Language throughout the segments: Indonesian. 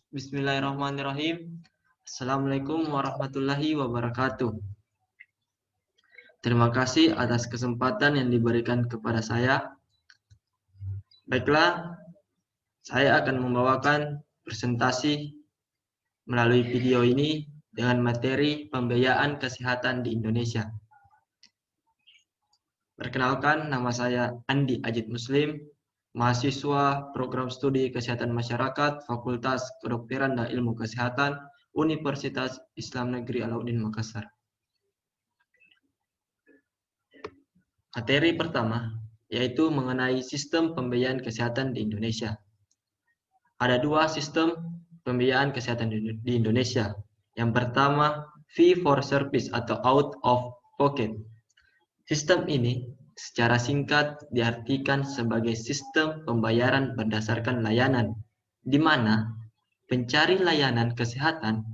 Bismillahirrahmanirrahim. Assalamualaikum warahmatullahi wabarakatuh. Terima kasih atas kesempatan yang diberikan kepada saya. Baiklah, saya akan membawakan presentasi melalui video ini dengan materi pembiayaan kesehatan di Indonesia. Perkenalkan, nama saya Andi Ajid Muslim, mahasiswa Program Studi Kesehatan Masyarakat, Fakultas Kedokteran dan Ilmu Kesehatan, Universitas Islam Negeri Alauddin Makassar. Materi pertama yaitu mengenai sistem pembiayaan kesehatan di Indonesia. Ada dua sistem pembiayaan kesehatan di Indonesia. Yang pertama, fee for service atau out of pocket. Sistem ini secara singkat diartikan sebagai sistem pembayaran berdasarkan layanan, di mana pencari layanan kesehatan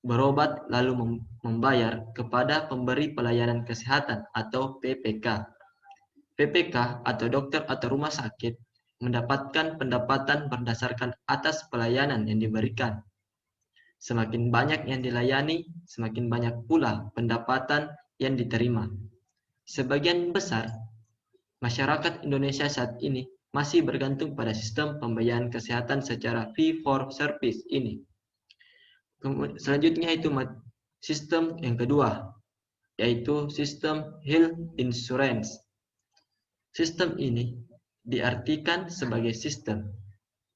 berobat lalu membayar kepada pemberi pelayanan kesehatan atau PPK. PPK atau dokter atau rumah sakit mendapatkan pendapatan berdasarkan atas pelayanan yang diberikan. Semakin banyak yang dilayani, semakin banyak pula pendapatan yang diterima. Sebagian besar masyarakat Indonesia saat ini masih bergantung pada sistem pembayaran kesehatan secara fee for service ini. Selanjutnya itu sistem yang kedua, yaitu sistem health insurance. Sistem ini diartikan sebagai sistem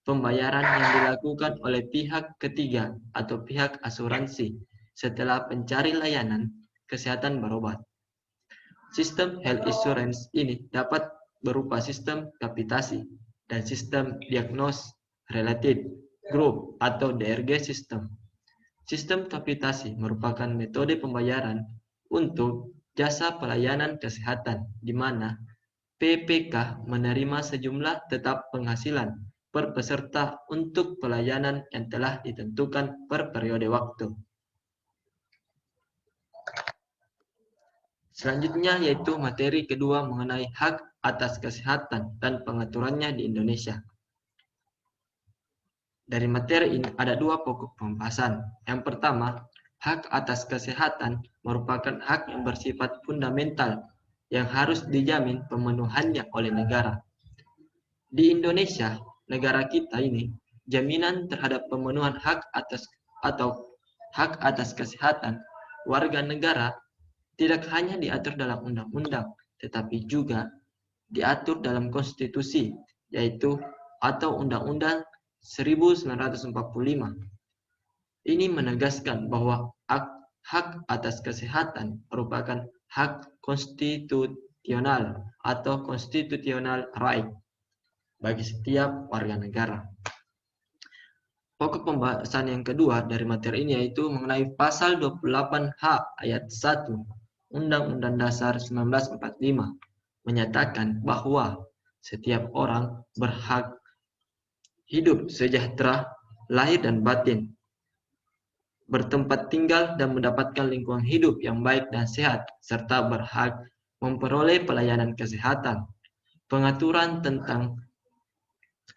pembayaran yang dilakukan oleh pihak ketiga atau pihak asuransi setelah pencari layanan kesehatan berobat. Sistem health insurance ini dapat berupa sistem kapitasi dan sistem diagnosis related group atau DRG system. Sistem kapitasi merupakan metode pembayaran untuk jasa pelayanan kesehatan di mana PPK menerima sejumlah tetap penghasilan per peserta untuk pelayanan yang telah ditentukan per periode waktu. Selanjutnya yaitu materi kedua mengenai hak atas kesehatan dan pengaturannya di Indonesia. Dari materi ini ada dua pokok pembahasan. Yang pertama, hak atas kesehatan merupakan hak yang bersifat fundamental yang harus dijamin pemenuhannya oleh negara. Di Indonesia, negara kita ini, jaminan terhadap pemenuhan hak atas kesehatan warga negara tidak hanya diatur dalam undang-undang, tetapi juga diatur dalam konstitusi, yaitu atau Undang-Undang 1945. Ini menegaskan bahwa hak atas kesehatan merupakan hak konstitusional atau constitutional right bagi setiap warga negara. Pokok pembahasan yang kedua dari materi ini yaitu mengenai pasal 28H ayat 1 Undang-Undang Dasar 1945 menyatakan bahwa setiap orang berhak hidup sejahtera, lahir dan batin, bertempat tinggal dan mendapatkan lingkungan hidup yang baik dan sehat, serta berhak memperoleh pelayanan kesehatan. Pengaturan tentang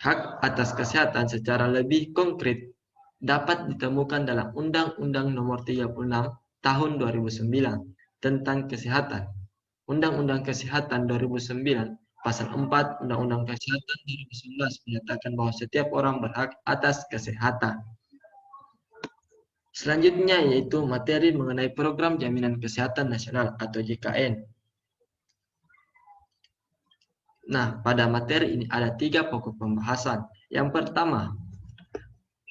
hak atas kesehatan secara lebih konkret dapat ditemukan dalam Undang-Undang Nomor 36 Tahun 2009 tentang Kesehatan. Undang-Undang Kesehatan 2009 Pasal 4 Undang-Undang Kesehatan 2011 menyatakan bahwa setiap orang berhak atas kesehatan. Selanjutnya yaitu materi mengenai Program Jaminan Kesehatan Nasional atau JKN. Nah, pada materi ini ada tiga pokok pembahasan. Yang pertama,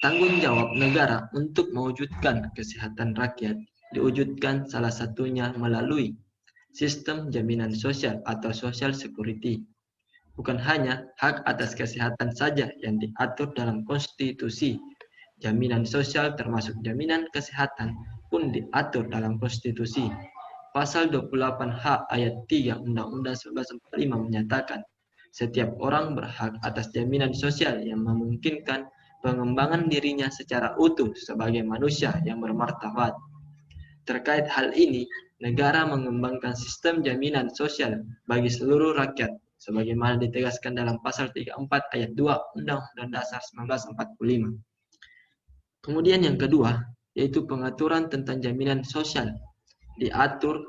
tanggung jawab negara untuk mewujudkan kesehatan rakyat diwujudkan salah satunya melalui sistem jaminan sosial atau social security. Bukan hanya hak atas kesehatan saja yang diatur dalam konstitusi. Jaminan sosial termasuk jaminan kesehatan pun diatur dalam konstitusi. Pasal 28H ayat 3 Undang-Undang 1945 menyatakan setiap orang berhak atas jaminan sosial yang memungkinkan pengembangan dirinya secara utuh sebagai manusia yang bermartabat. Terkait hal ini, negara mengembangkan sistem jaminan sosial bagi seluruh rakyat sebagaimana ditegaskan dalam pasal 34 ayat 2 Undang-Undang Dasar 1945. Kemudian yang kedua, yaitu pengaturan tentang jaminan sosial, diatur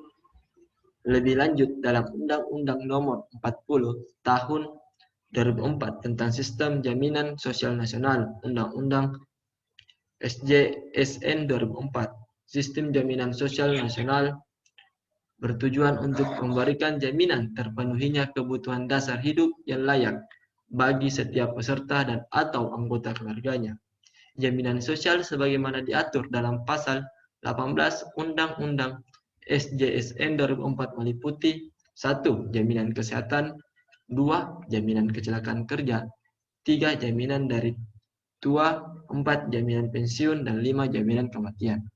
lebih lanjut dalam Undang-Undang Nomor 40 Tahun 2004 tentang Sistem Jaminan Sosial Nasional, Undang-Undang SJSN 2004. Sistem Jaminan Sosial Nasional bertujuan untuk memberikan jaminan terpenuhinya kebutuhan dasar hidup yang layak bagi setiap peserta dan atau anggota keluarganya. Jaminan sosial sebagaimana diatur dalam pasal 18 Undang-Undang SJSN 2004 meliputi 1. Jaminan kesehatan, 2. Jaminan kecelakaan kerja, 3. Jaminan dari tua, 4. Jaminan pensiun, dan 5. Jaminan kematian.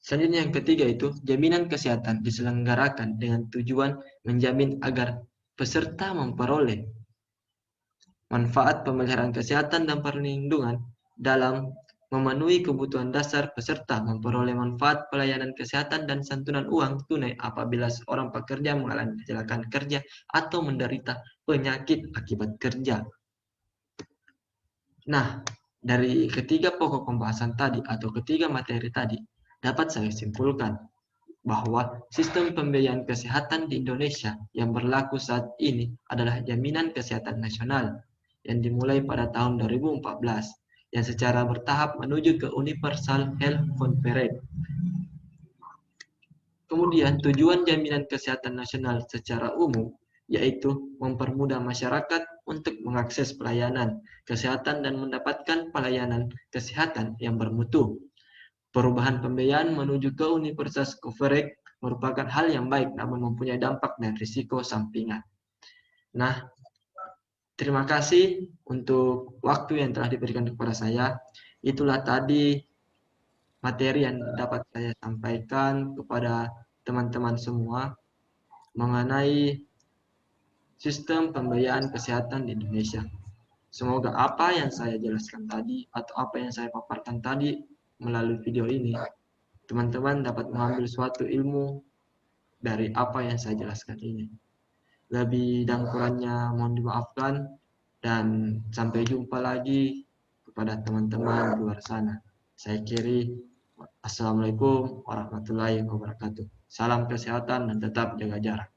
Selanjutnya yang ketiga itu, jaminan kesehatan diselenggarakan dengan tujuan menjamin agar peserta memperoleh manfaat pemeliharaan kesehatan dan perlindungan dalam memenuhi kebutuhan dasar peserta, memperoleh manfaat pelayanan kesehatan dan santunan uang tunai apabila seorang pekerja mengalami kecelakaan kerja atau menderita penyakit akibat kerja. Nah, dari ketiga pokok pembahasan tadi atau ketiga materi tadi, dapat saya simpulkan bahwa sistem pembiayaan kesehatan di Indonesia yang berlaku saat ini adalah Jaminan Kesehatan Nasional yang dimulai pada tahun 2014 yang secara bertahap menuju ke Universal Health Coverage. Kemudian tujuan Jaminan Kesehatan Nasional secara umum yaitu mempermudah masyarakat untuk mengakses pelayanan kesehatan dan mendapatkan pelayanan kesehatan yang bermutu. Perubahan pembiayaan menuju ke universal coverage merupakan hal yang baik namun mempunyai dampak dan risiko sampingan. Nah, terima kasih untuk waktu yang telah diberikan kepada saya. Itulah tadi materi yang dapat saya sampaikan kepada teman-teman semua mengenai sistem pembiayaan kesehatan di Indonesia. Semoga apa yang saya jelaskan tadi atau apa yang saya paparkan tadi melalui video ini, teman-teman dapat mengambil suatu ilmu dari apa yang saya jelaskan ini. Lebih dan kurangnya mohon dimaafkan dan sampai jumpa lagi kepada teman-teman di luar sana. Saya kiri, Assalamualaikum warahmatullahi wabarakatuh. Salam kesehatan dan tetap jaga jarak.